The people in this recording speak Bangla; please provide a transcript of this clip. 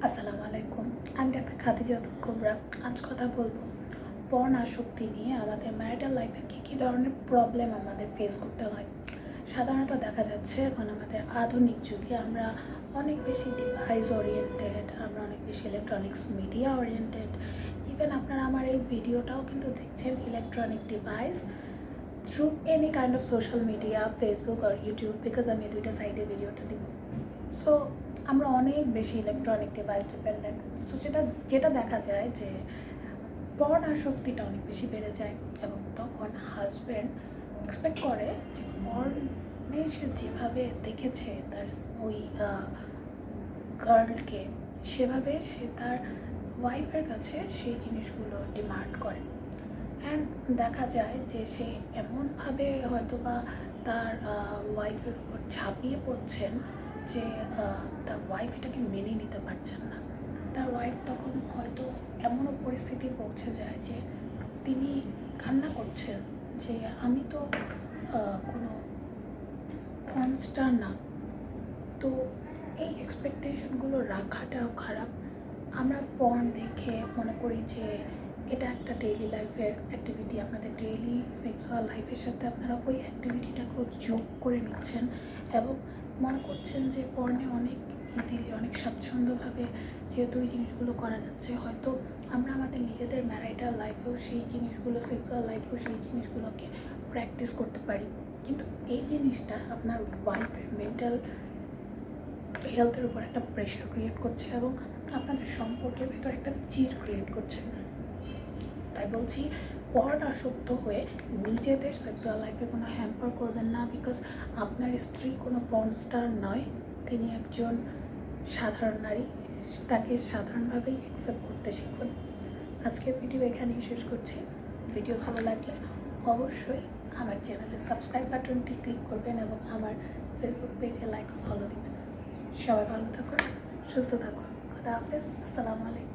আসসালামু আলাইকুম। আমি ডাক্তার খাদিজাতুল কুবরা। আজ কথা বলবো পর্ন আসক্তি নিয়ে আমাদের ম্যারিটাল লাইফে কী ধরনের প্রবলেম আমাদের ফেস করতে হয়। সাধারণত দেখা যাচ্ছে এখন আমাদের আধুনিক যুগে আমরা অনেক বেশি ডিভাইস ওরিয়েন্টেড, আমরা অনেক বেশি ইলেকট্রনিক্স মিডিয়া ওরিয়েন্টেড। ইভেন আপনারা আমার এই ভিডিওটাও কিন্তু দেখছেন electronic device through any kind of social media, Facebook আর ইউটিউব, বিকজ আমি দুইটা সাইডে ভিডিওটা দিব। সো আমরা অনেক বেশি ইলেকট্রনিক ডিভাইস ডিপেন্ডেন্ট। সো যেটা দেখা যায় যে পর্ন আসক্তিটা অনেক বেশি বেড়ে যায় এবং তখন হাজব্যান্ড এক্সপেক্ট করে যে পর্নে সে যেভাবে দেখেছে তার ওই গার্লকে, সেভাবে সে তার ওয়াইফের কাছে সেই জিনিসগুলো ডিমান্ড করে। অ্যান্ড দেখা যায় যে সে এমনভাবে হয়তো বা তার ওয়াইফের উপর ঝাঁপিয়ে পড়ছেন যে তার ওয়াইফ এটাকে মেনে নিতে পারছেন না। তার ওয়াইফ তখন হয়তো এমনও পরিস্থিতি পৌঁছে যায় যে তিনি কান্না করছেন যে আমি তো কোনো কনস্টার না। তো এই এক্সপেকটেশনগুলো রাখাটাও খারাপ। আমরা পর্ন দেখে মনে করি যে এটা একটা ডেইলি লাইফের অ্যাক্টিভিটি, আপনাদের ডেইলি সেক্সুয়াল লাইফের সাথে আপনারা ওই অ্যাক্টিভিটিটাকেও যোগ করে নিচ্ছেন এবং মনে করছেন যে পর্নে অনেক ইজিলি, অনেক স্বাচ্ছন্দ্যভাবে যেহেতু এই জিনিসগুলো করা যাচ্ছে, হয়তো আমরা আমাদের নিজেদের ম্যারিটাল লাইফেও সেই জিনিসগুলো, সেক্সুয়াল লাইফেও সেই জিনিসগুলোকে প্র্যাকটিস করতে পারি। কিন্তু এই জিনিসটা আপনার ওয়াইফের মেন্টাল হেলথের উপর একটা প্রেশার ক্রিয়েট করছে এবং আপনাদের সম্পর্কের ভেতর একটা চির ক্রিয়েট করছে। তাই বলছি, পর্ন আসক্ত হয়ে নিজেদের সেক্সুয়াল লাইফে কোনো হ্যাম্পার করবেন না, বিকজ আপনার স্ত্রী কোনো পর্ন স্টার নয়, তিনি একজন সাধারণ নারী। তাকে সাধারণভাবেই অ্যাকসেপ্ট করতে শিখুন। আজকের ভিডিও এখানেই শেষ করছি। ভিডিও ভালো লাগলে অবশ্যই আমার চ্যানেলের সাবস্ক্রাইব বাটনটি ক্লিক করবেন এবং আমার ফেসবুক পেজে লাইক ও ফলো দিবেন। সবাই ভালো থাকুন, সুস্থ থাকুন। খোদা হাফেজ। আসসালামু আলাইকুম।